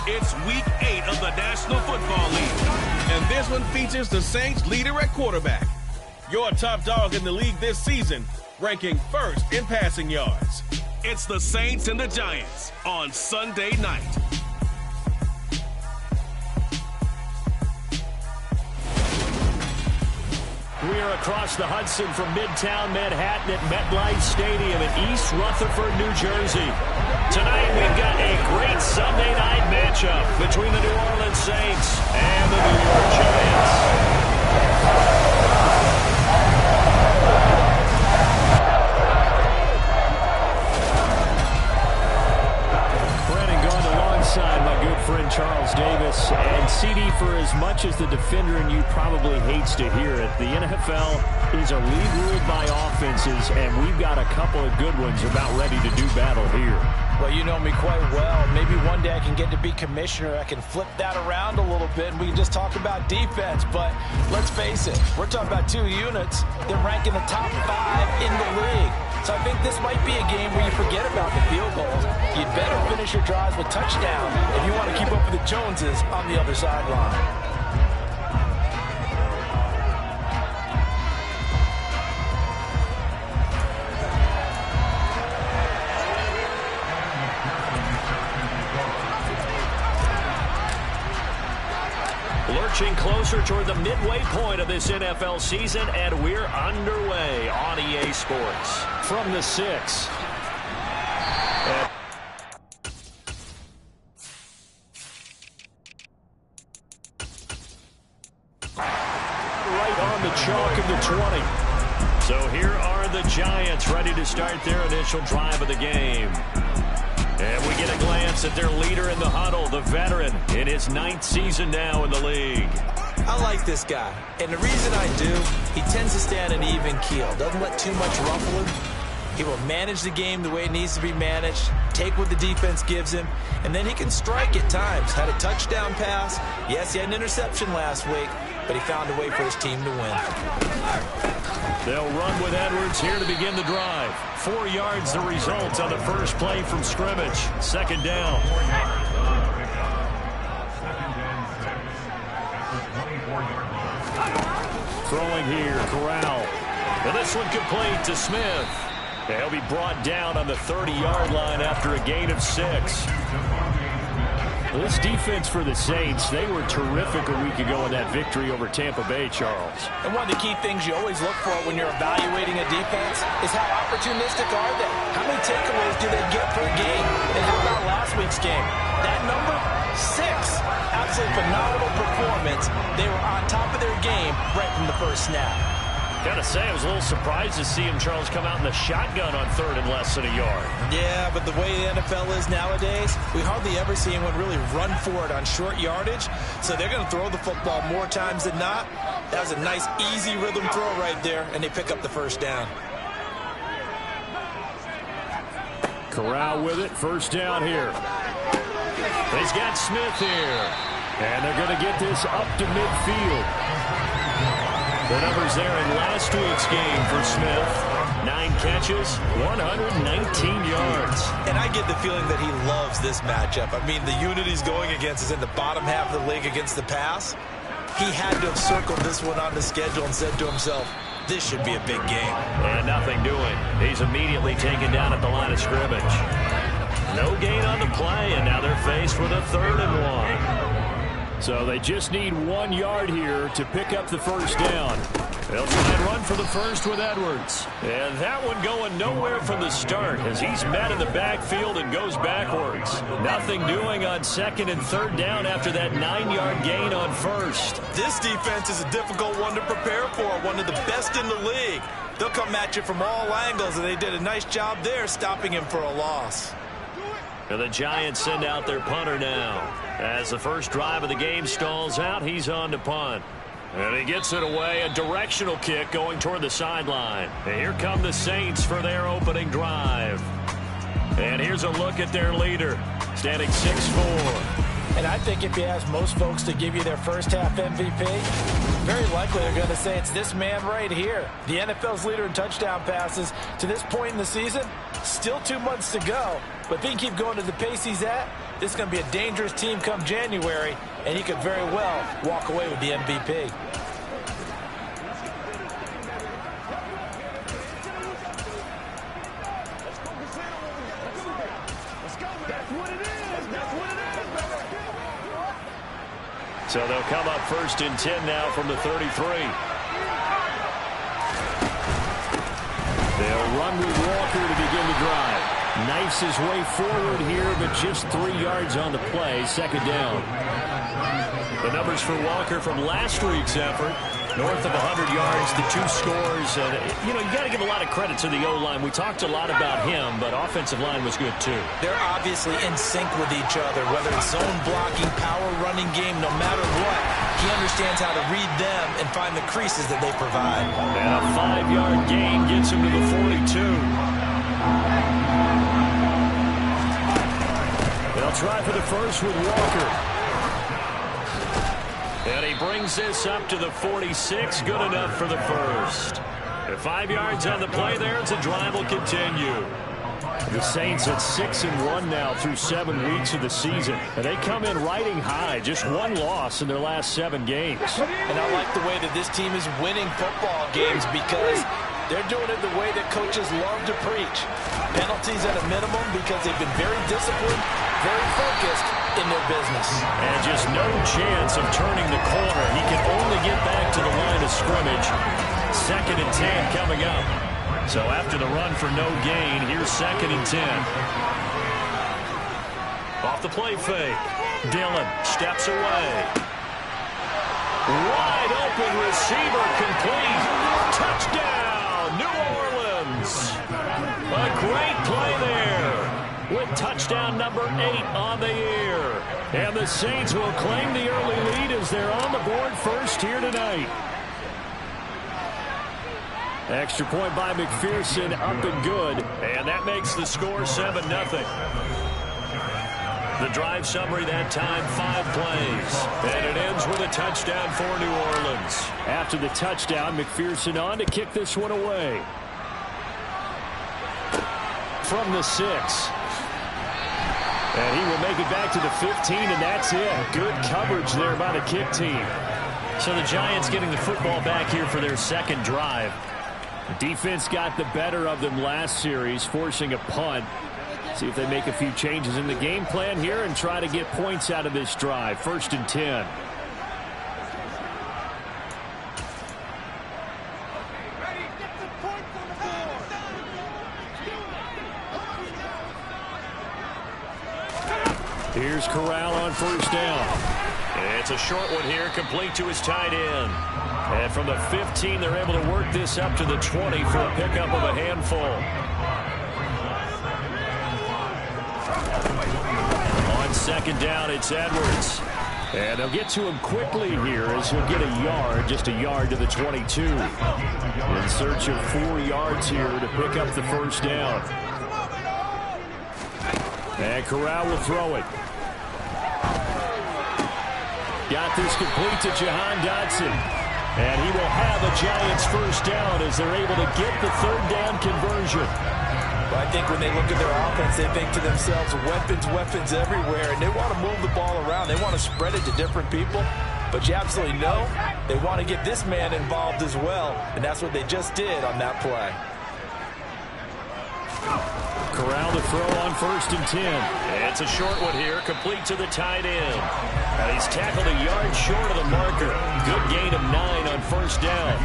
It's Week 8 of the National Football League, and this one features the Saints leader at quarterback. Your top dog in the league this season, ranking first in passing yards. It's the Saints and the Giants on Sunday night. We are across the Hudson from Midtown Manhattan at MetLife Stadium in East Rutherford, New Jersey. Tonight we've got a great Sunday night matchup between the New Orleans Saints and the New York Giants. My good friend Charles Davis. And CD, for as much as the defender in you probably hates to hear it, the NFL is a league ruled by offenses, and we've got a couple of good ones about ready to do battle here. Well, you know me quite well. Maybe one day I can get to be commissioner. I can flip that around a little bit, and we can just talk about defense. But let's face it, we're talking about two units that rank in the top 5 in the league. So I think this might be a game where you forget about the field goals. You'd better finish your drives with touchdown if you want to keep up with the Joneses on the other sideline. Lurching closer toward the midway point of this NFL season, and we're underway on EA Sports. From the 6. Right on the chalk of the 20. So here are the Giants ready to start their initial drive of the game. And we get a glance at their leader in the huddle, the veteran, in his 9th season now in the league. I like this guy, and the reason I do, he tends to stay on an even keel, doesn't let too much ruffle him. He will manage the game the way it needs to be managed, take what the defense gives him, and then he can strike at times. Had a touchdown pass. Yes, he had an interception last week, but he found a way for his team to win. They'll run with Edwards here to begin the drive. 4 yards the result on the first play from scrimmage. Second down. Throwing here, Corral. And this one complete to Smith. He'll be brought down on the 30-yard line after a gain of 6. This defense for the Saints, they were terrific a week ago in that victory over Tampa Bay, Charles. And one of the key things you always look for when you're evaluating a defense is how opportunistic are they? How many takeaways do they get per game? And how about last week's game? That number, 6. Absolutely phenomenal performance. They were on top of their game right from the first snap. Gotta say, I was a little surprised to see him, Charles, come out in the shotgun on 3rd and less than a yard. Yeah, but the way the NFL is nowadays, we hardly ever see anyone really run for it on short yardage. So they're going to throw the football more times than not. That was a nice, easy rhythm throw right there, and they pick up the first down. Corral with it, first down here. He's got Smith here, and they're going to get this up to midfield. The numbers there in last week's game for Smith. 9 catches, 119 yards. And I get the feeling that he loves this matchup. I mean, the unit he's going against is in the bottom half of the league against the pass. He had to have circled this one on the schedule and said to himself, this should be a big game. And nothing doing. He's immediately taken down at the line of scrimmage. No gain on the play, and now they're faced with a 3rd and 1. So they just need 1 yard here to pick up the first down. They'll try and run for the first with Edwards. And that one going nowhere from the start as he's met in the backfield and goes backwards. Nothing doing on 2nd and 3rd down after that 9-yard gain on 1st. This defense is a difficult one to prepare for, one of the best in the league. They'll come at you from all angles, and they did a nice job there stopping him for a loss. And the Giants send out their punter now. As the first drive of the game stalls out, he's on to punt. And he gets it away, a directional kick going toward the sideline. And here come the Saints for their opening drive. And here's a look at their leader. standing 6-4. And I think if you ask most folks to give you their first half MVP, very likely they're going to say it's this man right here. The NFL's leader in touchdown passes to this point in the season. Still 2 months to go. But if he can keep going at the pace he's at, this is going to be a dangerous team come January, and he could very well walk away with the MVP. So they'll come up 1st and 10 now from the 33. They'll run with Walker to begin the drive. Knifes his way forward here, but just 3 yards on the play. 2nd down. The numbers for Walker from last week's effort. North of 100 yards, the 2 scores. And, you got to give a lot of credit to the O-line. We talked a lot about him, but offensive line was good, too. They're obviously in sync with each other, whether it's zone blocking, power running game, no matter what. He understands how to read them and find the creases that they provide. And a 5-yard gain gets him to the 42. They'll try for the first with Walker. And he brings this up to the 46. Good enough for the first. And 5 yards on the play there as the drive will continue. The Saints at 6-1 now through 7 weeks of the season. And they come in riding high. Just 1 loss in their last 7 games. And I like the way that this team is winning football games because they're doing it the way that coaches love to preach. Penalties at a minimum because they've been very disciplined, very focused in their business. And just no chance of turning the corner. He can only get back to the line of scrimmage. 2nd and 10 coming up. So after the run for no gain, here's 2nd and 10. Off the play fake. Dillon steps away. Wide open receiver complete. Touchdown, New Orleans. A great play there. With touchdown number 8 on the year. And the Saints will claim the early lead as they're on the board first here tonight. Extra point by McPherson, up and good. And that makes the score 7-0. The drive summary that time, 5 plays. And it ends with a touchdown for New Orleans. After the touchdown, McPherson on to kick this one away. From the 6. And he will make it back to the 15, and that's it. Good coverage there by the kick team. So the Giants getting the football back here for their 2nd drive. The defense got the better of them last series, forcing a punt. See if they make a few changes in the game plan here and try to get points out of this drive. 1st and 10. Here's Corral on 1st down. It's a short one here, complete to his tight end. And from the 15, they're able to work this up to the 20 for a pickup of a handful. On 2nd down, it's Edwards. And they'll get to him quickly here as he'll get a yard, just a yard to the 22. In search of 4 yards here to pick up the 1st down. And Corral will throw it. Got this complete to Jahan Dotson. And he will have a Giants 1st down as they're able to get the 3rd down conversion. Well, I think when they look at their offense, they think to themselves, weapons everywhere, and they want to move the ball around. They want to spread it to different people. But you absolutely know they want to get this man involved as well, and that's what they just did on that play. Corral to throw on 1st and 10. It's a short one here, complete to the tight end. And he's tackled a yard short of the marker. Good gain of 9 on 1st down.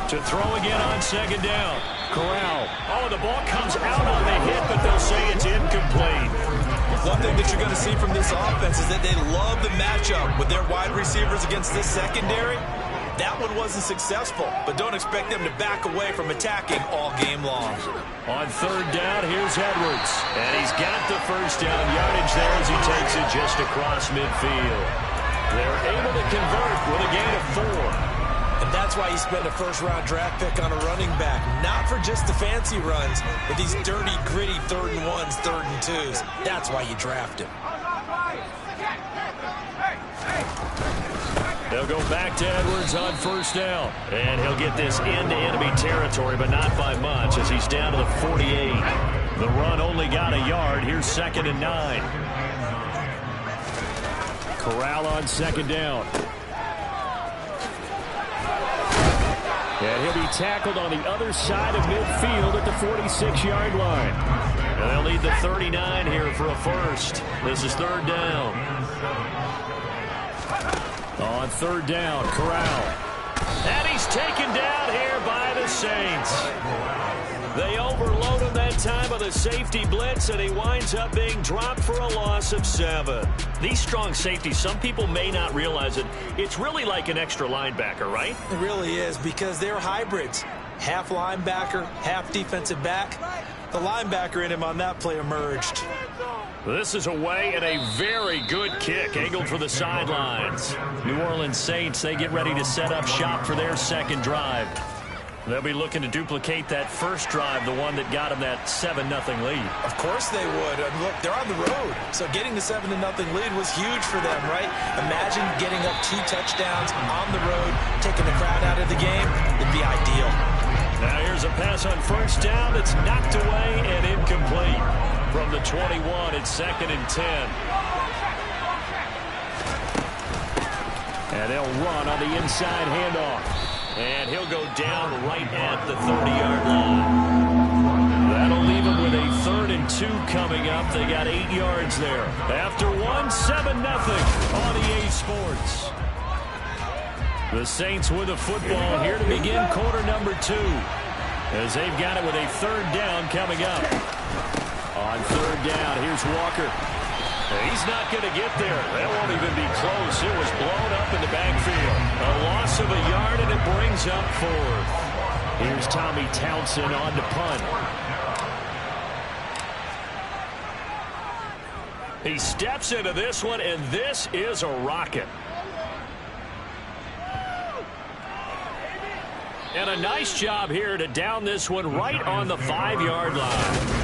To throw again on 2nd down. Corral. Oh, the ball comes out on the hit, but they'll say it's incomplete. One thing that you're going to see from this offense is that they love the matchup with their wide receivers against this secondary. That one wasn't successful, but don't expect them to back away from attacking all game long. On 3rd down, here's Edwards. And he's got the 1st down yardage there as he takes it just across midfield. They're able to convert with a gain of 4. And that's why you spend a first-round draft pick on a running back. Not for just the fancy runs, but these dirty, gritty 3rd and 1s, 3rd and 2s. That's why you draft him. They'll go back to Edwards on first down. And he'll get this into enemy territory, but not by much as he's down to the 48. The run only got a yard. Here's 2nd and 9. Corral on 2nd down. And he'll be tackled on the other side of midfield at the 46-yard line. And they'll need the 39 here for a first. This is 3rd down. On 3rd down, Corral. And he's taken down here by the Saints. They overload him that time with a safety blitz, and he winds up being dropped for a loss of 7. These strong safeties, some people may not realize it. It's really like an extra linebacker, right? It really is, because they're hybrids. Half linebacker, half defensive back. The linebacker in him on that play emerged. This is away and a very good kick, angled for the sidelines. New Orleans Saints, they get ready to set up shop for their 2nd drive. They'll be looking to duplicate that first drive, the one that got them that 7-0 lead. Of course they would. Look, they're on the road, so getting the 7-0 lead was huge for them, right? Imagine getting up 2 touchdowns on the road, taking the crowd out of the game. It'd be ideal. Now here's a pass on first down that's knocked away and incomplete. From the 21, it's 2nd and 10. And they'll run on the inside handoff. And he'll go down right at the 30-yard line. That'll leave him with a 3rd and 2 coming up. They got 8 yards there. After 7-0 on EA Sports. The Saints with the football here to begin quarter number 2. As they've got it with a 3rd down coming up. On 3rd down, here's Walker. He's not going to get there. That won't even be close. It was blown up in the backfield. A loss of a yard, and it brings up 4th. Here's Tommy Townsend on to punt. He steps into this one, and this is a rocket. And a nice job here to down this one right on the 5-yard line.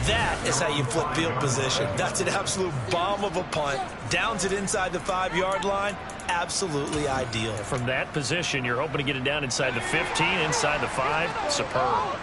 That is how you flip field position. That's an absolute bomb of a punt. Downs it inside the 5-yard line. Absolutely ideal. From that position, you're hoping to get it down inside the 15, inside the 5. Superb.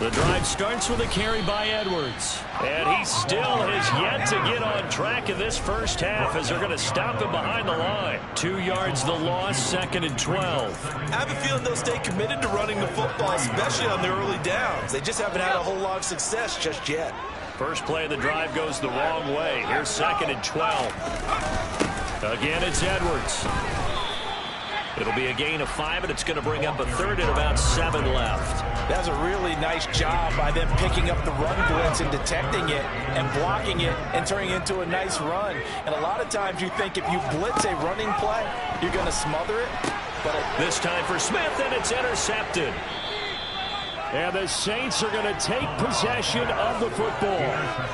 The drive starts with a carry by Edwards. And he still has yet to get on track in this first half as they're going to stop him behind the line. 2 yards the loss, 2nd and 12. I have a feeling they'll stay committed to running the football, especially on their early downs. They just haven't had a whole lot of success just yet. First play of the drive goes the wrong way. Here's 2nd and 12. Again, it's Edwards. It'll be a gain of 5, and it's going to bring up a 3rd and about 7 left. That's a really nice job by them picking up the run blitz and detecting it and blocking it and turning it into a nice run. And a lot of times you think if you blitz a running play, you're going to smother it. But this time for Smith, and it's intercepted. And the Saints are going to take possession of the football.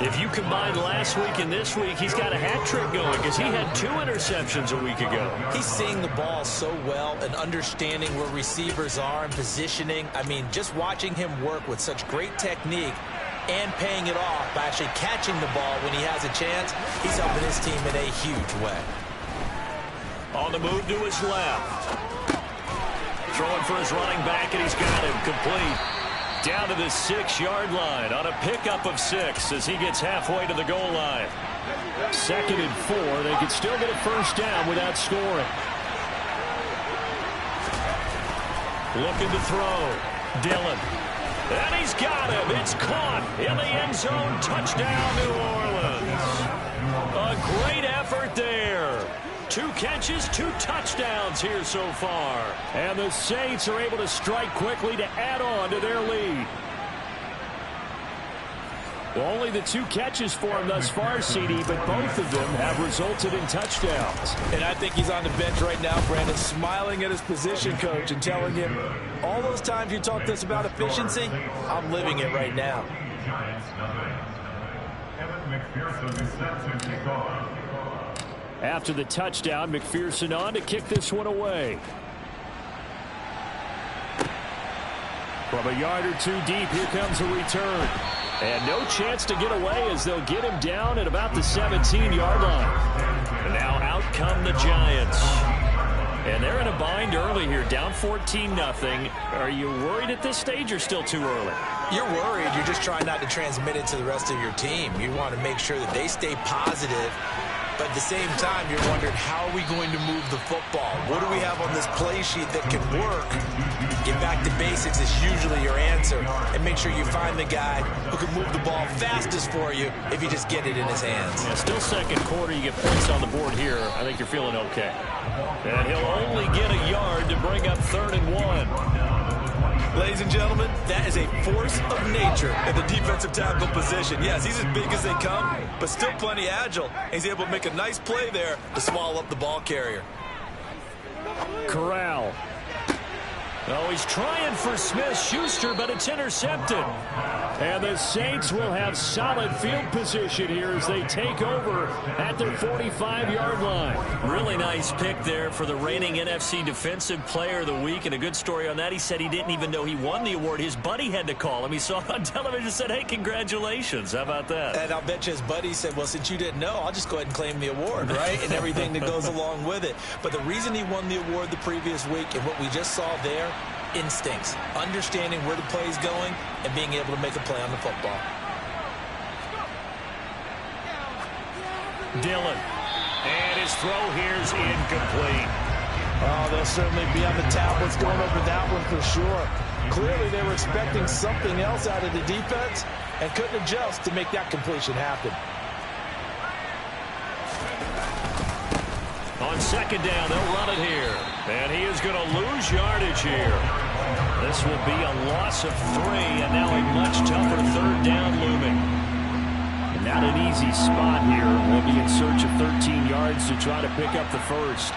If you combine last week and this week, he's got a hat trick going because he had 2 interceptions a week ago. He's seeing the ball so well and understanding where receivers are and positioning. I mean, just watching him work with such great technique and paying it off by actually catching the ball when he has a chance, he's helping his team in a huge way. On the move to his left. Throwing for his running back, and he's got him complete. Down to the 6-yard line on a pickup of 6 as he gets halfway to the goal line. 2nd and 4. They could still get a first down without scoring. Looking to throw. Dillon. And he's got him. It's caught in the end zone. Touchdown, New Orleans. A great effort there. 2 catches, 2 touchdowns here so far. And the Saints are able to strike quickly to add on to their lead. Only the 2 catches for him thus far, CD, but both of them have resulted in touchdowns. And I think he's on the bench right now, Brandon, smiling at his position coach and telling him, all those times you talked to us about efficiency, I'm living it right now. After the touchdown, McPherson on to kick this one away. From a yard or two deep, here comes a return. And no chance to get away as they'll get him down at about the 17-yard line. And now out come the Giants. And they're in a bind early here, down 14-0. Are you worried at this stage or still too early? You're worried. You're just trying not to transmit it to the rest of your team. You want to make sure that they stay positive. But at the same time, you're wondering, how are we going to move the football? What do we have on this play sheet that can work? Get back to basics is usually your answer. And make sure you find the guy who can move the ball fastest for you if you just get it in his hands. Yeah, still second quarter. You get points on the board here. I think you're feeling okay. And he'll only get a yard to bring up 3rd and 1. Ladies and gentlemen, that is a force of nature at the defensive tackle position. Yes, he's as big as they come, but still plenty agile. He's able to make a nice play there to swallow up the ball carrier. Corral. Oh, he's trying for Smith-Schuster, but it's intercepted. And the Saints will have solid field position here as they take over at their 45-yard line. Really nice pick there for the reigning NFC Defensive Player of the Week. And a good story on that, he said he didn't even know he won the award. His buddy had to call him. He saw it on television and said, hey, congratulations. How about that? And I'll bet you his buddy said, well, since you didn't know, I'll just go ahead and claim the award, right? And everything that goes along with it. But the reason he won the award the previous week and what we just saw there, instincts, understanding where the play is going and being able to make a play on the football. Dillon. And his throw here's incomplete. Oh, they'll certainly be on the tablets going over that one for sure. Clearly they were expecting something else out of the defense and couldn't adjust to make that completion happen. On 2nd down, they'll run it here. And he is going to lose yardage here. This will be a loss of 3, and now a much tougher 3rd down looming. And not an easy spot here. We'll be in search of 13 yards to try to pick up the first.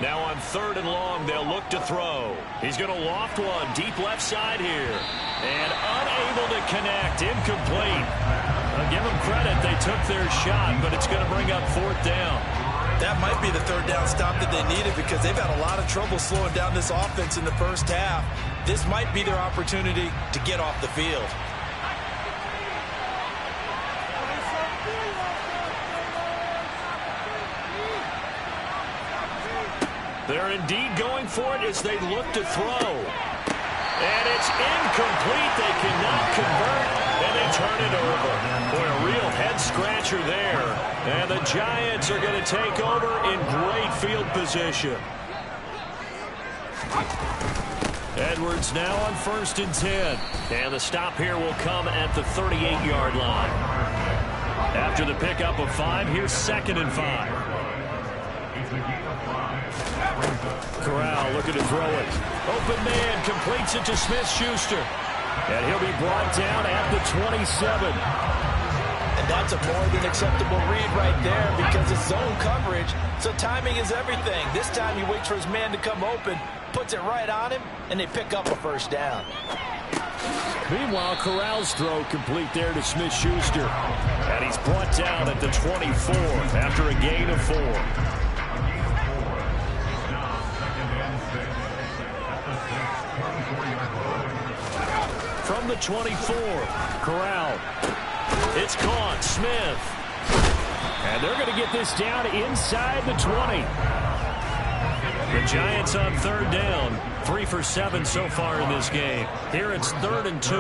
Now on 3rd and long, they'll look to throw. He's going to loft one deep left side here. And unable to connect. Incomplete. I'll give them credit. They took their shot, but it's going to bring up 4th down. That might be the 3rd down stop that they needed because they've had a lot of trouble slowing down this offense in the first half. This might be their opportunity to get off the field. They're indeed going for it as they look to throw. And it's incomplete. They cannot convert, and they turn it over. Boy, a real head-scratcher there. And the Giants are going to take over in great field position. Edwards now on 1st and 10. And the stop here will come at the 38-yard line. After the pickup of 5, here's 2nd and 5. Corral looking to throw it. Open man completes it to Smith-Schuster. And he'll be brought down at the 27. And that's a more than acceptable read right there because it's zone coverage, so timing is everything. This time he waits for his man to come open, puts it right on him, and they pick up a 1st down. Meanwhile, Corral's throw complete there to Smith-Schuster. And he's brought down at the 24 after a gain of 4. From the 24, Corral. It's caught, Smith. And they're going to get this down inside the 20. The Giants on 3rd down. 3 for 7 so far in this game. Here it's 3rd and 2.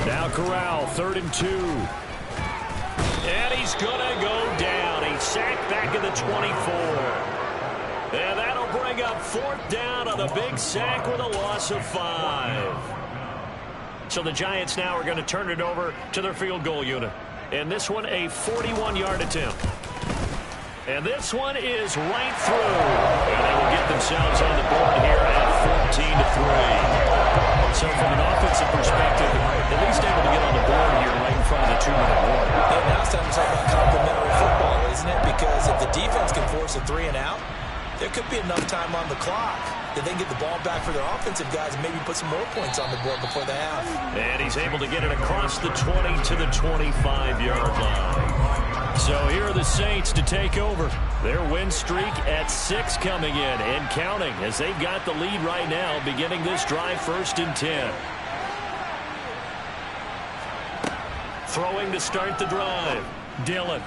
Now Corral, 3rd and 2. And he's going to go down. He sacked back at the 24. And that'll bring up 4th down on a big sack with a loss of 5. So the Giants now are going to turn it over to their field goal unit. And this one, a 41-yard attempt. And this one is right through. And they will get themselves on the board here at 14-3. So from an offensive perspective, at least able to get on the board here right in front of the 2-minute warning. And now it's time to talk about complementary football, isn't it? Because if the defense can force a 3 and out, there could be enough time on the clock that they can get the ball back for their offensive guys and maybe put some more points on the board before the half. And he's able to get it across the 20 to the 25-yard line. So here are the Saints to take over. Their win streak at 6 coming in and counting as they've got the lead right now beginning this drive 1st and 10. Throwing to start the drive. Dillon.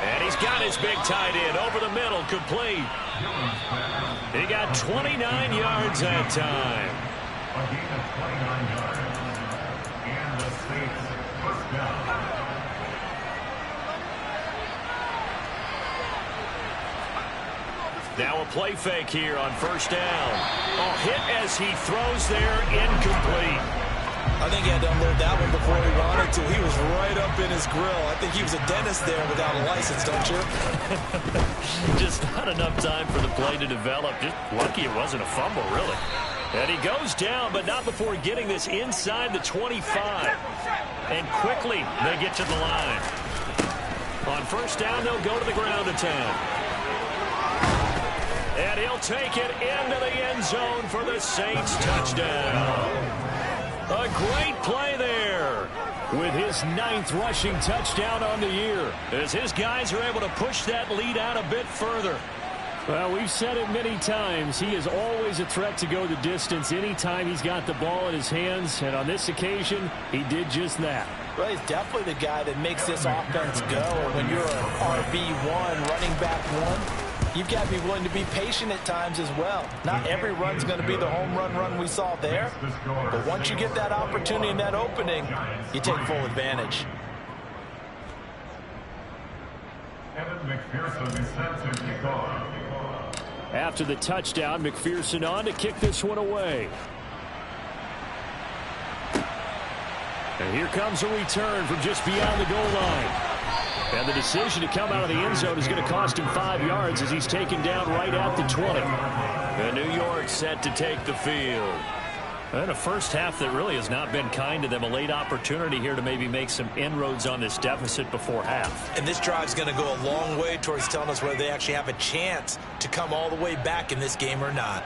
And he's got his big tight end over the middle, complete. He got 29 yards that time. Now a play fake here on 1st down. A hit as he throws there, incomplete. I think he had to unload that one before he wanted to. He was right up in his grill. I think he was a dentist there without a license, don't you? Just not enough time for the play to develop. Just lucky it wasn't a fumble, really. And he goes down, but not before getting this inside the 25. And quickly, they get to the line. On 1st down, they'll go to the ground attack. And he'll take it into the end zone for the Saints touchdown. A great play there with his 9th rushing touchdown on the year as his guys are able to push that lead out a bit further. Well, we've said it many times. He is always a threat to go the distance anytime he's got the ball in his hands, and on this occasion, he did just that. Well, he's definitely the guy that makes this offense go. And when you're an RB1, running back 1, you've got to be willing to be patient at times as well. Not every run's going to be the home run we saw there. But once you get that opportunity and that opening, you take full advantage. After the touchdown, McPherson on to kick this one away. And here comes a return from just beyond the goal line. And the decision to come out of the end zone is going to cost him 5 yards as he's taken down right at the 20. And New York set to take the field. And a first half that really has not been kind to them. A late opportunity here to maybe make some inroads on this deficit before half. And this drive's going to go a long way towards telling us whether they actually have a chance to come all the way back in this game or not.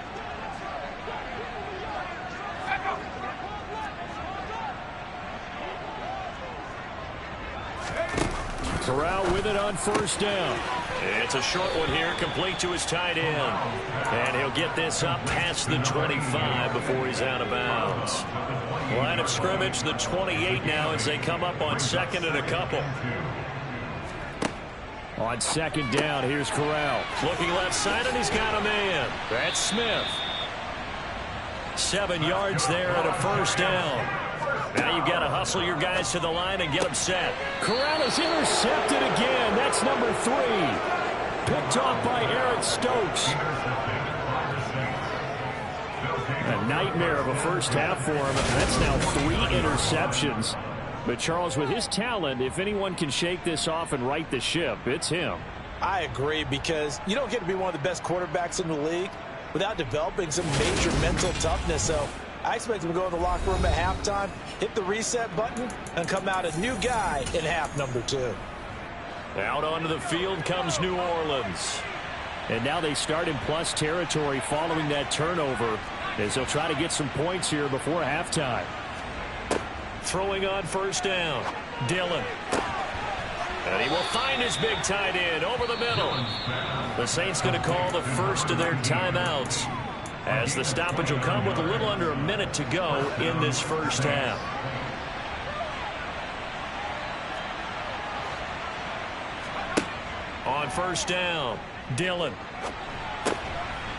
Corral with it on 1st down. It's a short one here, complete to his tight end. And he'll get this up past the 25 before he's out of bounds. Line of scrimmage, the 28 now as they come up on 2nd and a couple. On 2nd down, here's Corral. Looking left side, and he's got a man. That's Smith. 7 yards there at a 1st down. Now you've got to hustle your guys to the line and get them set. Corral is intercepted again. That's number 3. Picked off by Eric Stokes. A nightmare of a first half for him. That's now 3 interceptions. But Charles, with his talent, if anyone can shake this off and right the ship, it's him. I agree, because you don't get to be one of the best quarterbacks in the league without developing some major mental toughness. So I expect him to go in the locker room at halftime, hit the reset button, and come out a new guy in half number 2. Out onto the field comes New Orleans. And now they start in plus territory following that turnover as they'll try to get some points here before halftime. Throwing on 1st down. Dillon. And he will find his big tight end over the middle. The Saints going to call the first of their timeouts, as the stoppage will come with a little under a minute to go in this first half. On 1st down, Dillon.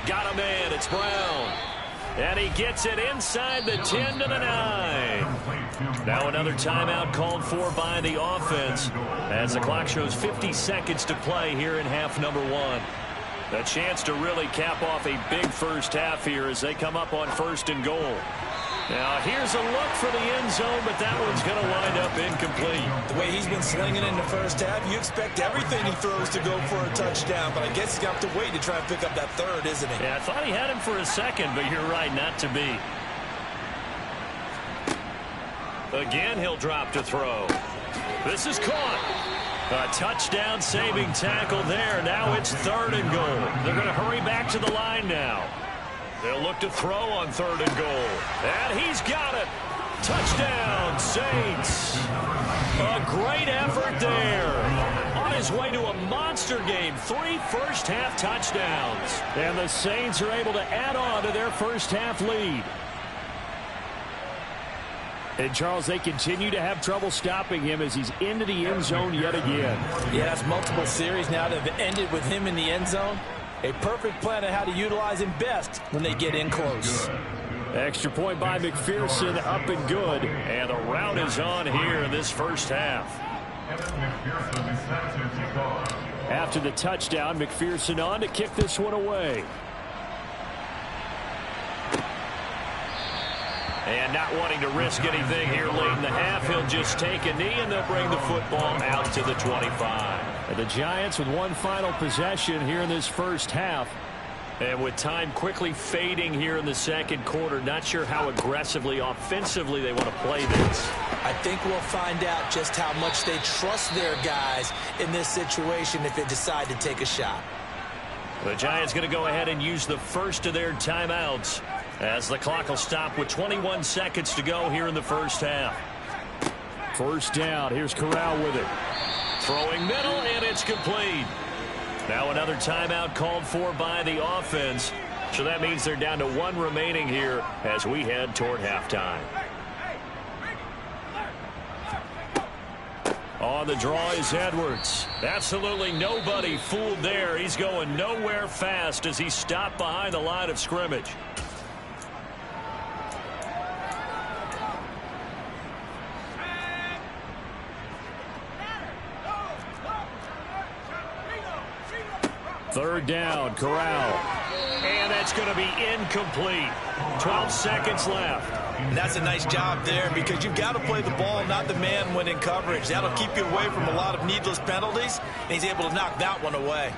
Got a man, it's Brown. And he gets it inside the 10 to the 9. Now another timeout called for by the offense as the clock shows 50 seconds to play here in half number 1. A chance to really cap off a big first half here as they come up on 1st and goal. Now here's a look for the end zone, but that one's going to wind up incomplete. The way he's been slinging in the first half, you expect everything he throws to go for a touchdown, but I guess he's going to have to wait to try and pick up that 3rd, isn't he? Yeah, I thought he had him for a second, but you're right, not to be. Again, he'll drop to throw. This is caught. A touchdown saving tackle there. Now it's 3rd and goal. They're going to hurry back to the line now. They'll look to throw on 3rd and goal. And he's got it. Touchdown, Saints. A great effort there. On his way to a monster game. 3 first-half touchdowns. And the Saints are able to add on to their first-half lead. And, Charles, they continue to have trouble stopping him as he's into the end zone yet again. Yeah, that's multiple series now that have ended with him in the end zone. A perfect plan on how to utilize him best when they get in close. Extra point by McPherson, up and good. And the route is on here in this first half. After the touchdown, McPherson on to kick this one away. And not wanting to risk anything here late in the half, he'll just take a knee and they'll bring the football out to the 25. And the Giants with one final possession here in this first half. And with time quickly fading here in the second quarter, not sure how aggressively, offensively they want to play this. I think we'll find out just how much they trust their guys in this situation if they decide to take a shot. The Giants going to go ahead and use the first of their timeouts as the clock will stop with 21 seconds to go here in the first half. First down. Here's Corral with it. Throwing middle, and it's complete. Now another timeout called for by the offense. So that means they're down to 1 remaining here as we head toward halftime. On the draw is Edwards. Absolutely nobody fooled there. He's going nowhere fast as he stopped behind the line of scrimmage. Third down, Corral. And that's going to be incomplete. 12 seconds left. And that's a nice job there because you've got to play the ball, not the man when in coverage. That'll keep you away from a lot of needless penalties, and he's able to knock that one away.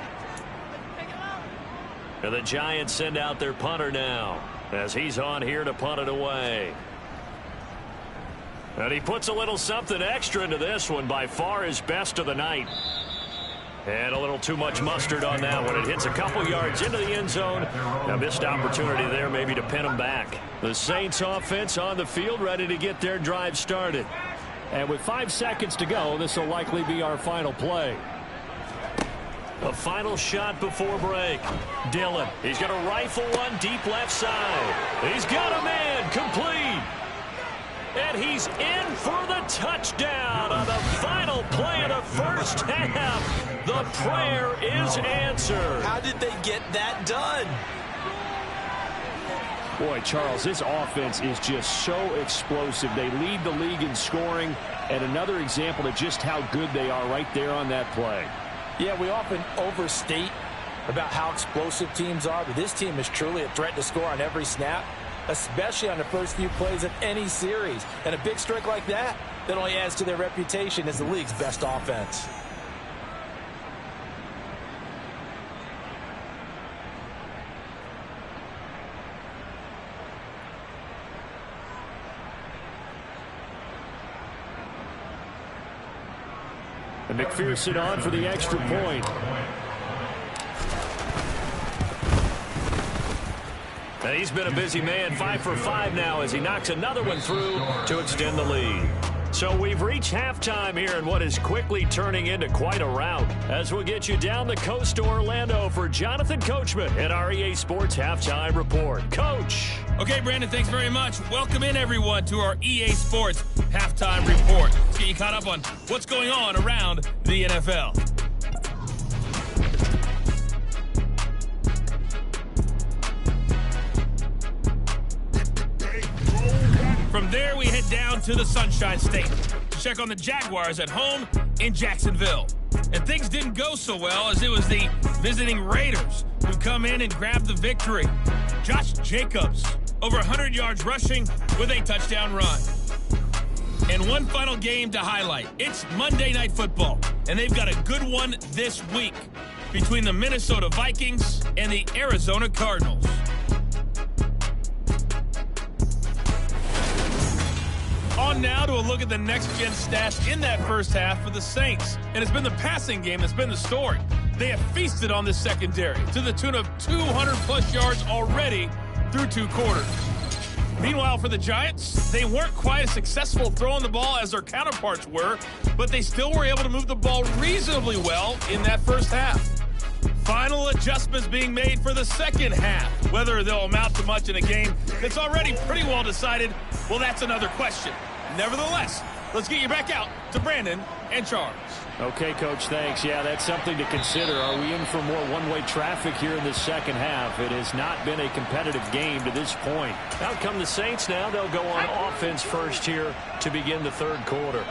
And the Giants send out their punter now as he's on here to punt it away. And he puts a little something extra into this one, by far his best of the night. And a little too much mustard on that one. It hits a couple yards into the end zone. A missed opportunity there maybe to pin them back. The Saints offense on the field ready to get their drive started. And with 5 seconds to go, this will likely be our final play. A final shot before break. Dillon. He's going to rifle one deep left side. He's got a man. Complete. And he's in for the touchdown on the final play of the first half. The prayer is answered. How did they get that done? Boy, Charles, this offense is just so explosive. They lead the league in scoring, and another example of just how good they are right there on that play. Yeah, we often overstate about how explosive teams are, but this team is truly a threat to score on every snap, especially on the first few plays of any series. And a big streak like that only adds to their reputation as the league's best offense. And McPherson on for the extra point. And he's been a busy man, 5 for 5 now as he knocks another one through to extend the lead. So we've reached halftime here in what is quickly turning into quite a rout. As we'll get you down the coast to Orlando for Jonathan Coachman at our EA Sports Halftime Report. Coach. Okay, Brandon, thanks very much. Welcome in, everyone, to our EA Sports Halftime Report. Let's get you caught up on what's going on around the NFL. From there, we head down to the Sunshine State to check on the Jaguars at home in Jacksonville. And things didn't go so well as it was the visiting Raiders who come in and grab the victory. Josh Jacobs, over 100 yards rushing with a touchdown run. And one final game to highlight. It's Monday Night Football, and they've got a good one this week between the Minnesota Vikings and the Arizona Cardinals. On now to a look at the next-gen stats in that first half for the Saints. And it's been the passing game that's been the story. They have feasted on this secondary to the tune of 200-plus yards already through 2 quarters. Meanwhile, for the Giants, they weren't quite as successful throwing the ball as their counterparts were, but they still were able to move the ball reasonably well in that first half. Final adjustments being made for the second half. Whether they'll amount to much in a game that's already pretty well decided, well, that's another question. Nevertheless, let's get you back out to Brandon and Charles. Okay, Coach, thanks. Yeah, that's something to consider. Are we in for more one-way traffic here in the second half? It has not been a competitive game to this point. Out come the Saints now. They'll go on offense first here to begin the third quarter.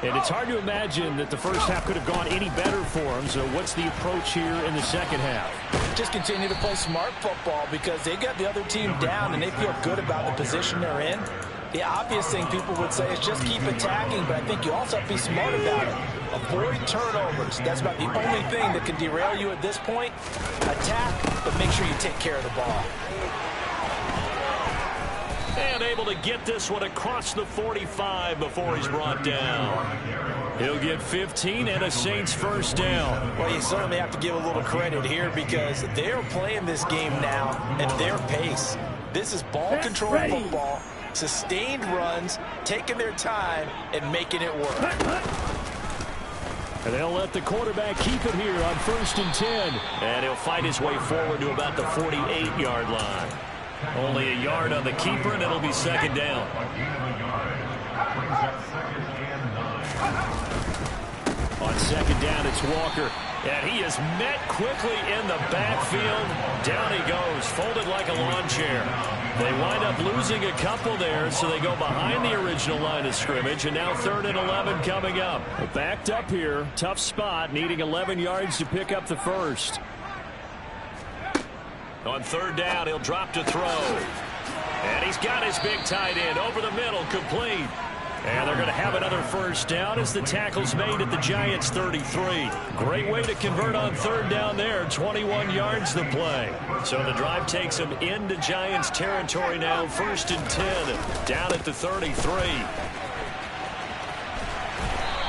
And it's hard to imagine that the first half could have gone any better for them. So what's the approach here in the second half? Just continue to play smart football because they got the other team down and they feel good about the position they're in. The obvious thing people would say is just keep attacking, but I think you also have to be smart about it. Avoid turnovers. That's about the only thing that can derail you at this point. Attack, but make sure you take care of the ball. And able to get this one across the 45 before he's brought down. He'll get 15 and a Saints first down. Well, you certainly have to give a little credit here because they're playing this game now at their pace. This is ball control football, sustained runs, taking their time, and making it work. And they'll let the quarterback keep it here on 1st and 10. And he'll fight his way forward to about the 48-yard line. Only a yard on the keeper, and it'll be second down. On second down, it's Walker. And he is met quickly in the backfield. Down he goes, folded like a lawn chair. They wind up losing a couple there, so they go behind the original line of scrimmage, and now 3rd and 11 coming up. Backed up here, tough spot, needing 11 yards to pick up the first. On 3rd down, he'll drop to throw. And he's got his big tight end over the middle, complete. And they're going to have another first down as the tackle's made at the Giants' 33. Great way to convert on 3rd down there. 21 yards the play. So the drive takes him into Giants territory now. 1st and 10 down at the 33.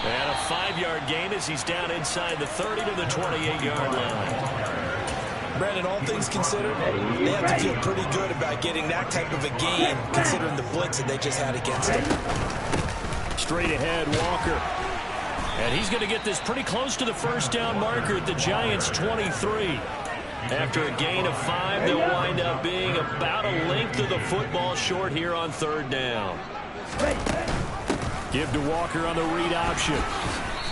And a 5-yard gain as he's down inside the 30 to the 28-yard line. Brandon, all things considered, they have to feel pretty good about getting that type of a game considering the blitz that they just had against them. Straight ahead, Walker. And he's going to get this pretty close to the first down marker at the Giants' 23. After a gain of 5, they'll wind up being about a length of the football short here on 3rd down. Give to Walker on the read option.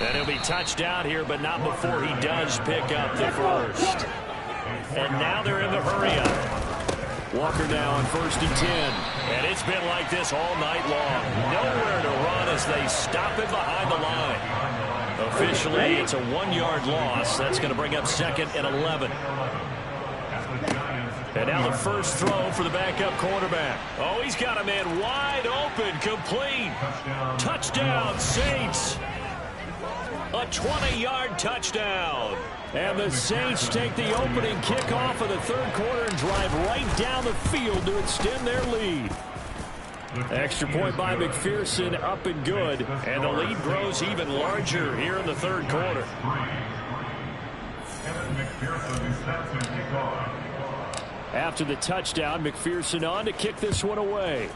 And he'll be touched out here, but not before he does pick up the first. And now they're in the hurry-up. Walker now on 1st and 10. And it's been like this all night long. Nowhere to run as they stop him behind the line. Officially, it's a 1-yard loss. That's going to bring up 2nd and 11. And now the first throw for the backup quarterback. Oh, he's got a man wide open, complete. Touchdown, Saints. A 20-yard touchdown. And the Saints take the opening kickoff of the 3rd quarter and drive right down the field to extend their lead. Extra point by McPherson, up and good. And the lead grows even larger here in the 3rd quarter. After the touchdown, McPherson on to kick this one away.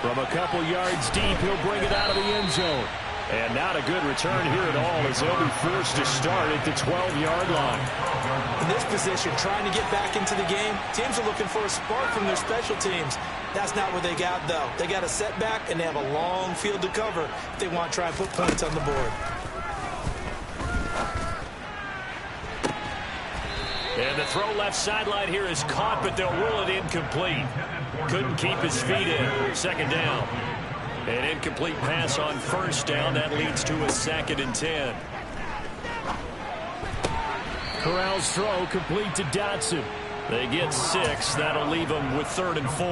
From a couple yards deep, he'll bring it out of the end zone. And not a good return here at all as they'll be forced to start at the 12-yard line. In this position, trying to get back into the game, teams are looking for a spark from their special teams. That's not what they got, though. They got a setback, and they have a long field to cover if they want to try and put points on the board. And the throw left sideline here is caught, but they'll rule it incomplete. Couldn't keep his feet in. 2nd down. An incomplete pass on 1st down. That leads to a 2nd and 10. Corral's throw complete to Dotson. They get 6. That'll leave them with 3rd and 4.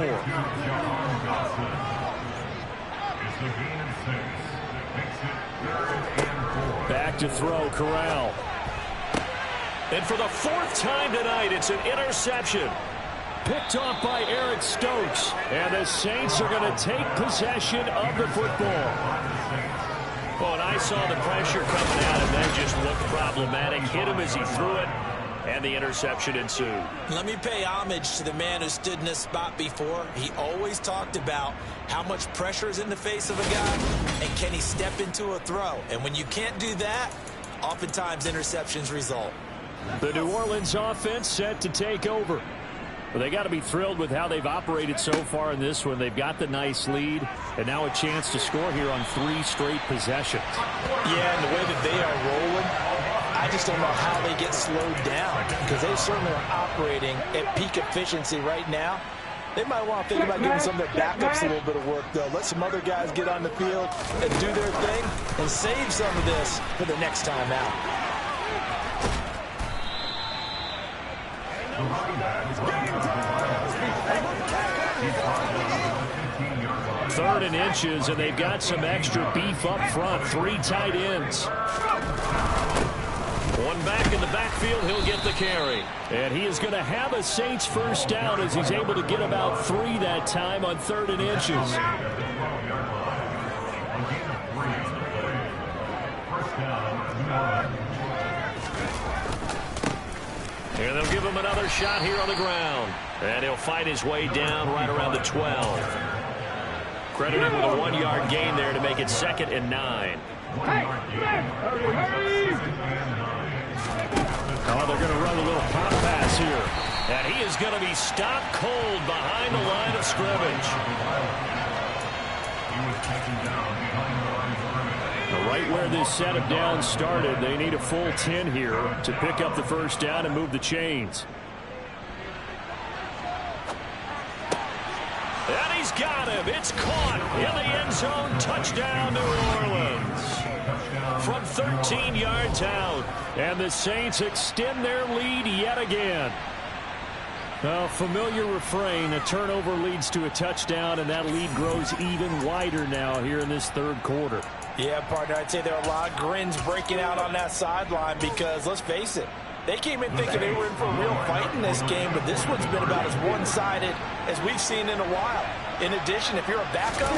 Back to throw, Corral. And for the 4th time tonight, it's an interception. Picked off by Eric Stokes. And the Saints are going to take possession of the football. Well, and I saw the pressure coming out and then just looked problematic. Hit him as he threw it, and the interception ensued. Let me pay homage to the man who stood in this spot before. He always talked about how much pressure is in the face of a guy, and can he step into a throw. And when you can't do that, oftentimes interceptions result. The New Orleans offense set to take over. Well, they got to be thrilled with how they've operated so far in this one. They've got the nice lead, and now a chance to score here on 3 straight possessions. Yeah, and the way that they are rolling, I just don't know how they get slowed down, because they certainly are operating at peak efficiency right now. They might want to think about giving some of their backups a little bit of work, though. Let some other guys get on the field and do their thing and save some of this for the next time out. 3rd and inches, and they've got some extra beef up front. 3 tight ends. One back in the backfield, he'll get the carry. And he is going to have a Saints first down as he's able to get about 3 that time on 3rd and inches. And they'll give him another shot here on the ground. And he'll fight his way down right around the 12. Credited with a 1-yard gain there to make it 2nd and 9. Oh, they're going to run a little pop pass here. And he is going to be stopped cold behind the line of scrimmage. Right where this set of downs started, they need a full 10 here to pick up the first down and move the chains. And he's got him. It's caught in the end zone. Touchdown, New Orleans. From 13 yards out. And the Saints extend their lead yet again. A familiar refrain, a turnover leads to a touchdown, and that lead grows even wider now here in this 3rd quarter. Yeah, partner, I'd say there are a lot of grins breaking out on that sideline because, let's face it, they came in thinking they were in for a real fight in this game, but this one's been about as one-sided as we've seen in a while. In addition, if you're a backup,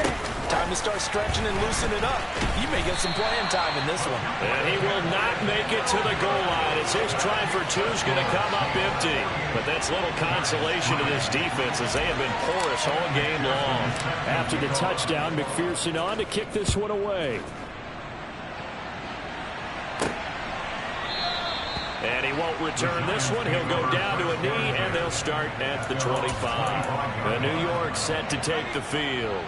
time to start stretching and loosening up. You may get some playing time in this one. And he will not make it to the goal line as his try for 2 is going to come up empty. But that's little consolation to this defense as they have been porous all game long. After the touchdown, McPherson on to kick this one away. And he won't return this one. He'll go down to a knee, and they'll start at the 25. New York set to take the field.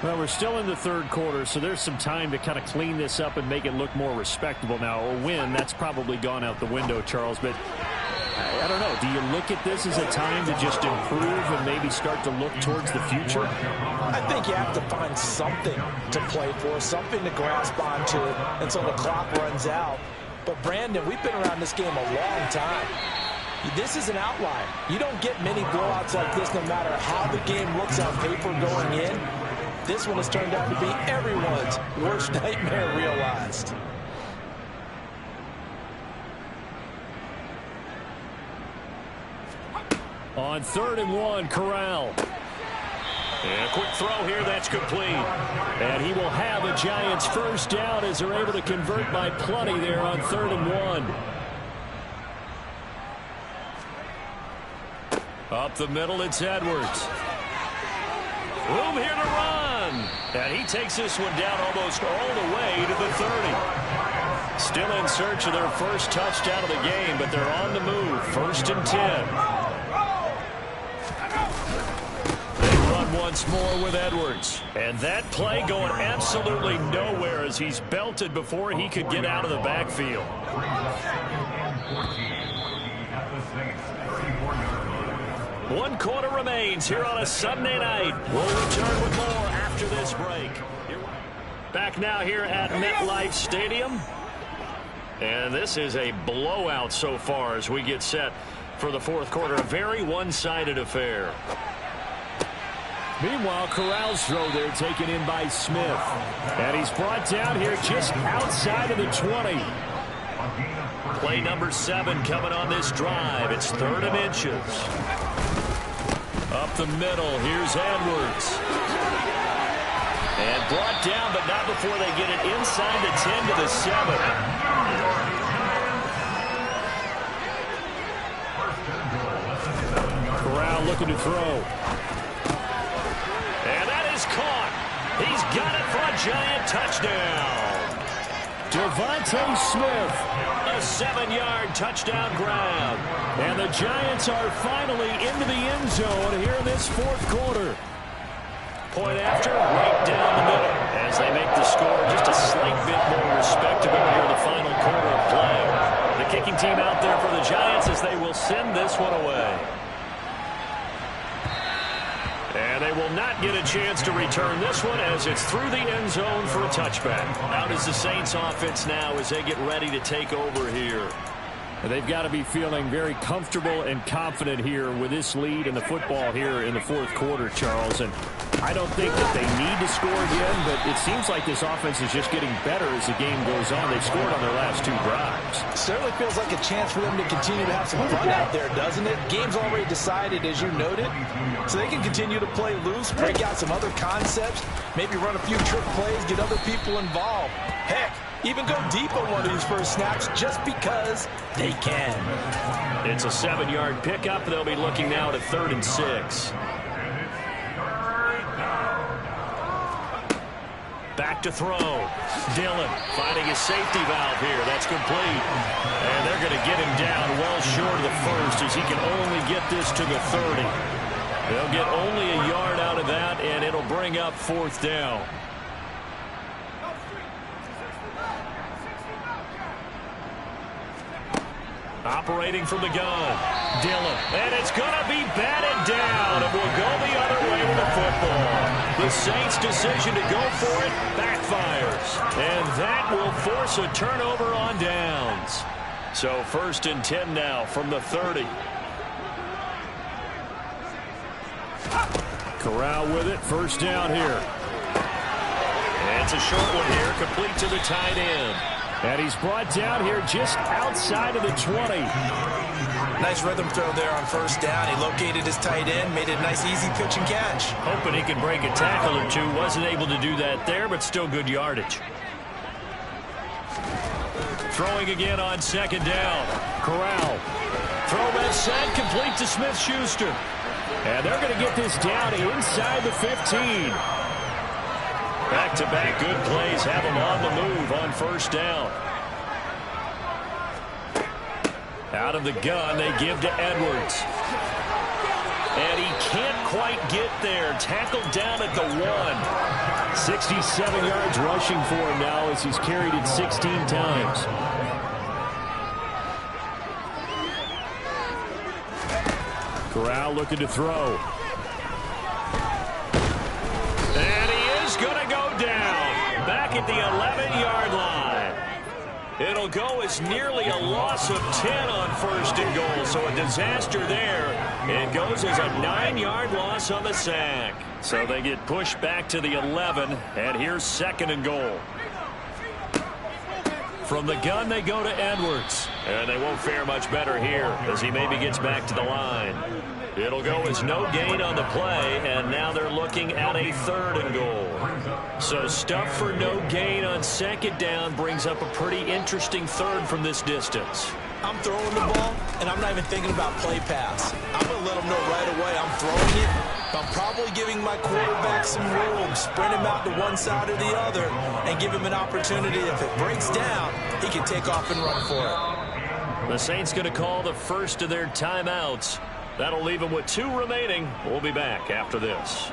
Well, we're still in the 3rd quarter, so there's some time to kind of clean this up and make it look more respectable. Now, a win, that's probably gone out the window, Charles, but I don't know. Do you look at this as a time to just improve and maybe start to look towards the future? I think you have to find something to play for, something to grasp onto until the clock runs out. But, Brandon, we've been around this game a long time. This is an outlier. You don't get many blowouts like this no matter how the game looks on paper going in. This one has turned out to be everyone's worst nightmare realized. On 3rd and 1, Corral. And a quick throw here, that's complete. And he will have a Giants first down as they're able to convert by plenty there on 3rd and 1. Up the middle, it's Edwards. Room here to run. And he takes this one down almost all the way to the 30. Still in search of their first touchdown of the game, but they're on the move. 1st and 10. Once more with Edwards. And that play going absolutely nowhere as he's belted before he could get out of the backfield. One quarter remains here on a Sunday night. We'll return with more after this break. Back now here at MetLife Stadium. And this is a blowout so far as we get set for the 4th quarter. A very one-sided affair. Meanwhile, Corral's throw there taken in by Smith. And he's brought down here just outside of the 20. Play number 7 coming on this drive. It's 3rd and inches. Up the middle, here's Edwards. And brought down, but not before they get it inside the 10 to the 7. Corral looking to throw. And that is caught. He's got it for a Giant touchdown. Devontae Smith. A 7-yard touchdown grab. And the Giants are finally into the end zone here in this fourth quarter. Point after, right down the middle. As they make the score just a slight bit more respectable here in the final quarter of play. The kicking team out there for the Giants as they will send this one away. And they will not get a chance to return this one as it's through the end zone for a touchback. Out is the Saints offense now as they get ready to take over here. And they've got to be feeling very comfortable and confident here with this lead in the football here in the fourth quarter, Charles. And I don't think that they need to score again, but it seems like this offense is just getting better as the game goes on. They've scored on their last 2 drives. Certainly feels like a chance for them to continue to have some fun out there, doesn't it? Game's already decided, as you noted, so they can continue to play loose, break out some other concepts, maybe run a few trick plays, get other people involved. Heck, even go deep on one of these first snaps just because they can. It's a 7-yard pickup. They'll be looking now at 3rd and 6. Back to throw. Dillon finding his safety valve here. That's complete. And they're going to get him down well short of the first as he can only get this to the 30. They'll get only a yard out of that, and it'll bring up 4th down. Operating from the gun. Dillon. And it's going to be batted down. It will go the other way with the football. The Saints' decision to go for it backfires. And that will force a turnover on downs. So 1st and 10 now from the 30. Corral with it. 1st down here. And it's a short one here, complete to the tight end. And he's brought down here just outside of the 20. Nice rhythm throw there on 1st down. He located his tight end, made it a nice easy pitch and catch. Hoping he could break a tackle or two. Wasn't able to do that there, but still good yardage. Throwing again on 2nd down. Corral. Throw left side, complete to Smith-Schuster. And they're going to get this down inside the 15. Back-to-back good plays have them on the move on 1st down. Out of the gun, they give to Edwards. And he can't quite get there. Tackled down at the 1. 67 yards rushing for him now as he's carried it 16 times. Corral looking to throw. And he is going to go down. Back at the 11-yard line. It'll go as nearly a loss of 10 on 1st and goal. So a disaster there. It goes as a 9-yard loss on the sack. So they get pushed back to the 11. And here's 2nd and goal. From the gun, they go to Edwards. And they won't fare much better here as he maybe gets back to the line. It'll go as no gain on the play, and now they're looking at a 3rd and goal. So stuff for no gain on 2nd down brings up a pretty interesting 3rd from this distance. I'm throwing the ball, and I'm not even thinking about play pass. I'm going to let them know right away I'm throwing it. I'm probably giving my quarterback some room, spread him out to one side or the other, and give him an opportunity. If it breaks down, he can take off and run for it. The Saints going to call the first of their timeouts. That'll leave them with 2 remaining. We'll be back after this.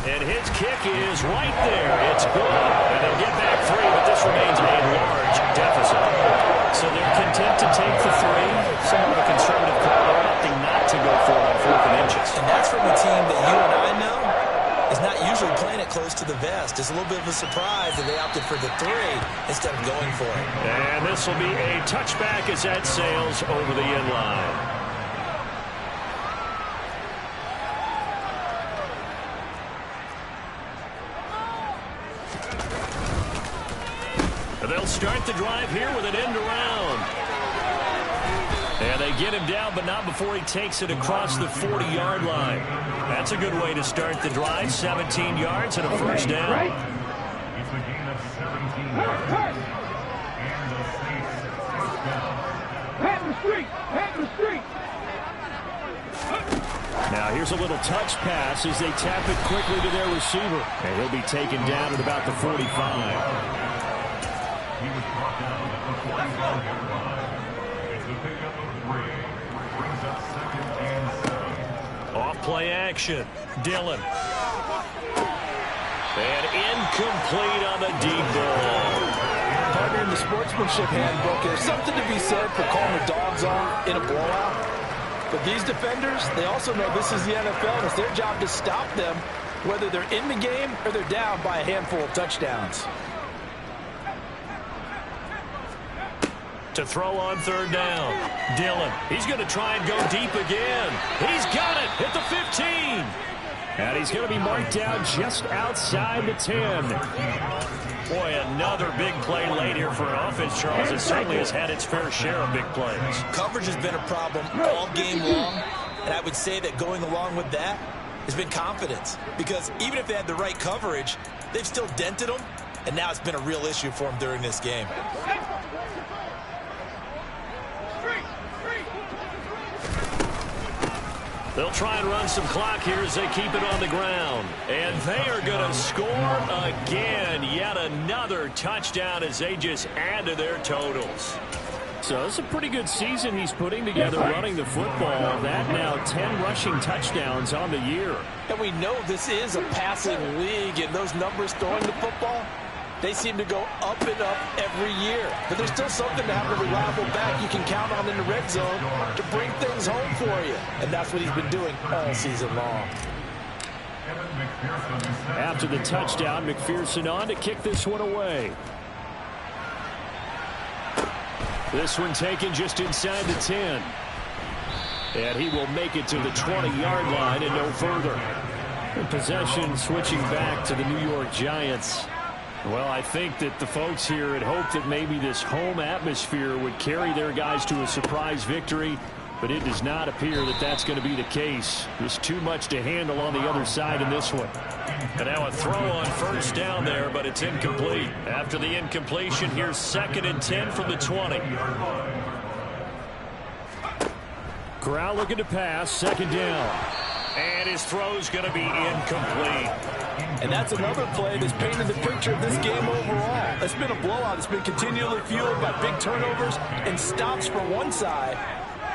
And his kick is right there. It's good. And they'll get back 3, but this remains a large deficit. So they're content to take the 3. Somewhat of a conservative call. They're opting not to go for it on 4th and inches. And that's from a team that you and I know is not usually playing it close to the vest. It's a little bit of a surprise that they opted for the 3 instead of going for it. And this will be a touchback as that sails over the end line. They'll start the drive here with an end around. They get him down, but not before he takes it across the 40-yard line. That's a good way to start the drive. 17 yards and a first down. It's a gain of 17 yards. And the Saints first down. Head the street. Now here's a little touch pass as they tap it quickly to their receiver. And he'll be taken down at about the 45. He was brought down at the 45-yard line. It's a pickup of 3. Brings up 2nd and 7. Off play action. Dillon. And incomplete on the deep ball. Partner, in the sportsmanship handbook, there's something to be said for calling the dogs on in a blowout. But these defenders, they also know this is the NFL, and it's their job to stop them, whether they're in the game or they're down by a handful of touchdowns. To throw on 3rd down. Dillon. He's going to try and go deep again. He's got it at the 15. And he's going to be marked down just outside the 10. Boy, another big play late here for an offense, Charles. It certainly has had its fair share of big plays. Coverage has been a problem all game long, and I would say that going along with that has been confidence. Because even if they had the right coverage, they've still dented them, and now it's been a real issue for them during this game. They'll try and run some clock here as they keep it on the ground. And they are going to score again. Yet another touchdown as they just add to their totals. So it's a pretty good season he's putting together running the football. That now 10 rushing touchdowns on the year. And we know this is a passing league, and those numbers throwing the football, they seem to go up and up every year. But there's still something to have a reliable back you can count on in the red zone to bring things home for you. And that's what he's been doing all season long. After the touchdown, McPherson on to kick this one away. This one taken just inside the 10. And he will make it to the 20-yard line and no further. And possession switching back to the New York Giants. Well, I think that the folks here had hoped that maybe this home atmosphere would carry their guys to a surprise victory, but it does not appear that that's going to be the case. There's too much to handle on the other side in this one. And now a throw on 1st down there, but it's incomplete. After the incompletion, here's 2nd and 10 from the 20. Corral looking to pass, 2nd down. And his throw's going to be incomplete. And that's another play that's painted the picture of this game overall. It's been a blowout. It's been continually fueled by big turnovers and stops from one side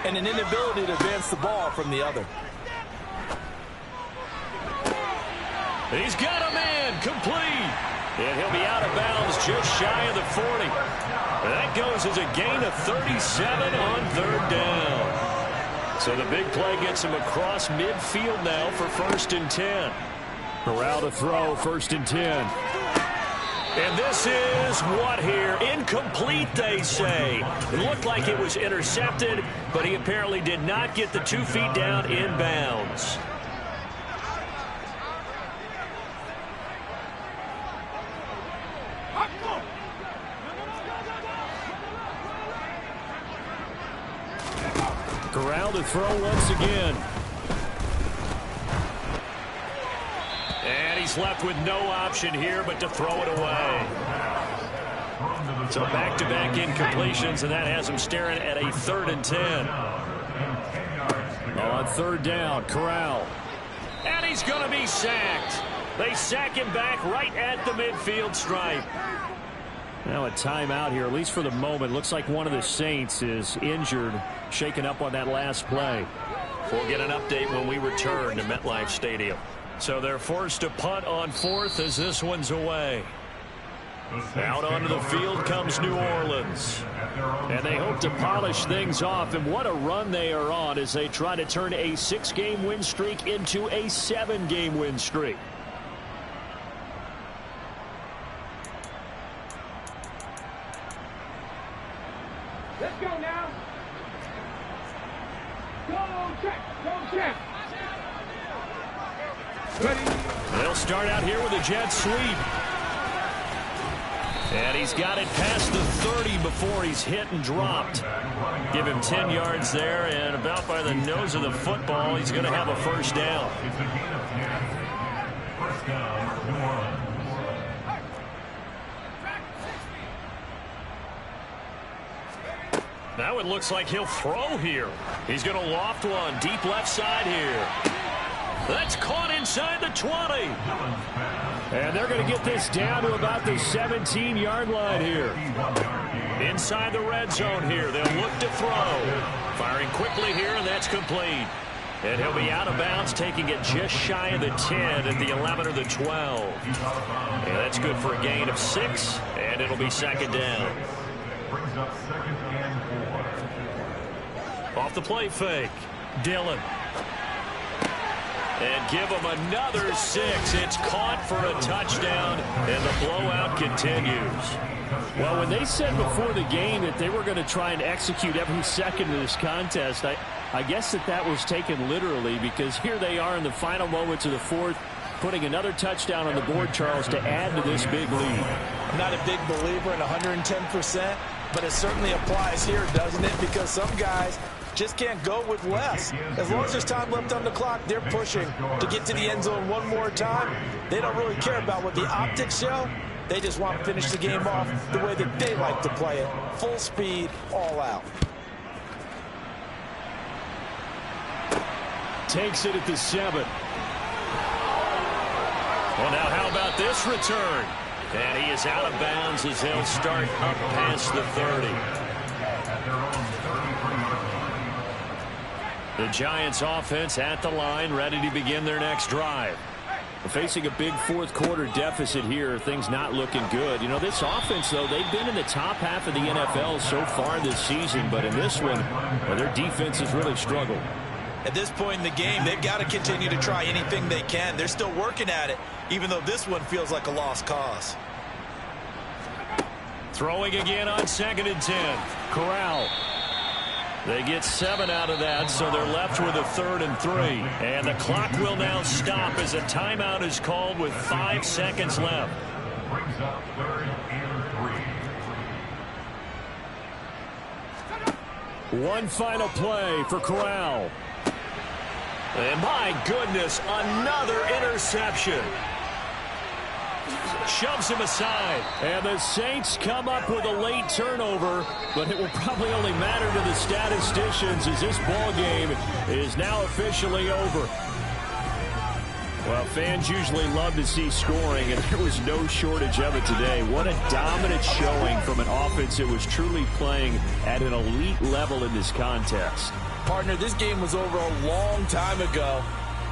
and an inability to advance the ball from the other. He's got a man complete. And he'll be out of bounds just shy of the 40. That goes as a gain of 37 on 3rd down. So the big play gets him across midfield now for 1st and 10. Corral to throw, 1st and 10. And this is what here? Incomplete, they say. It looked like it was intercepted, but he apparently did not get the 2 feet down inbounds. Corral to throw once again. And he's left with no option here but to throw it away. So back-to-back incompletions, and that has him staring at a 3rd and 10. On 3rd down, Corral. And he's going to be sacked. They sack him back right at the midfield stripe. Now a timeout here, at least for the moment. Looks like one of the Saints is injured, shaken up on that last play. We'll get an update when we return to MetLife Stadium. So they're forced to punt on 4th as this one's away. Out onto the field comes New Orleans. And they hope to polish things off, and what a run they are on as they try to turn a 6-game win streak into a 7-game win streak. Let's go now. Go check. Go check. Ready. They'll start out here with a jet sweep. And he's got it past the 30 before he's hit and dropped. Give him 10 yards there, and about by the nose of the football, he's going to have a first down. It's a gain of 10. First down, New Orleans. Now it looks like he'll throw here. He's going to loft one deep left side here. That's caught inside the 20. And they're going to get this down to about the 17-yard line here. Inside the red zone here. They'll look to throw. Firing quickly here, and that's complete. And he'll be out of bounds, taking it just shy of the 10 at the 11 or the 12. And that's good for a gain of 6, and it'll be second down. Brings up second and 4. Off the play fake. Dillon. And give him another 6. It's caught for a touchdown, and the blowout continues. Well, when they said before the game that they were going to try and execute every second of this contest, I guess that was taken literally, because here they are in the final moments of the fourth, putting another touchdown on the board, Charles, to add to this big lead. I'm not a big believer in 110%, but it certainly applies here, doesn't it? Because some guys just can't go with less. As long as there's time left on the clock, they're pushing to get to the end zone one more time. They don't really care about what the optics show. They just want to finish the game off the way that they like to play it. Full speed, all out. Takes it at the 7. Well, now how about this return? And he is out of bounds as he'll start up past the 30. The Giants offense at the line, ready to begin their next drive. Facing a big fourth quarter deficit here, things not looking good. You know, this offense, though, they've been in the top half of the NFL so far this season, but in this one, well, their defense has really struggled. At this point in the game, they've got to continue to try anything they can. They're still working at it, even though this one feels like a lost cause. Throwing again on 2nd and 10. Corral. They get 7 out of that, so they're left with a 3rd and 3. And the clock will now stop as a timeout is called with 5 seconds left. Brings up 3rd and 3. One final play for Corral. And my goodness, another interception. Shoves him aside. And the Saints come up with a late turnover, but it will probably only matter to the statisticians as this ball game is now officially over. Well, fans usually love to see scoring, and there was no shortage of it today. What a dominant showing from an offense that was truly playing at an elite level in this contest. Partner, this game was over a long time ago,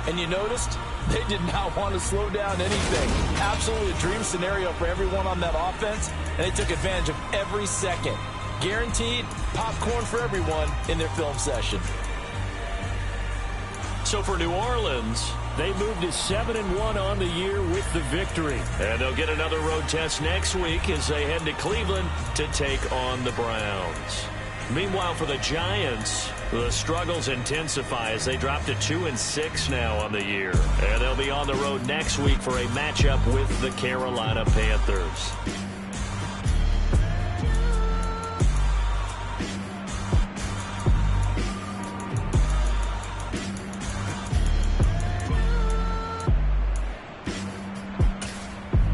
and you noticed they did not want to slow down anything. Absolutely a dream scenario for everyone on that offense, and they took advantage of every second. Guaranteed popcorn for everyone in their film session. So for New Orleans, they moved to 7-1 on the year with the victory. And they'll get another road test next week as they head to Cleveland to take on the Browns. Meanwhile, for the Giants, the struggles intensify as they drop to 2-6 now on the year. And they'll be on the road next week for a matchup with the Carolina Panthers.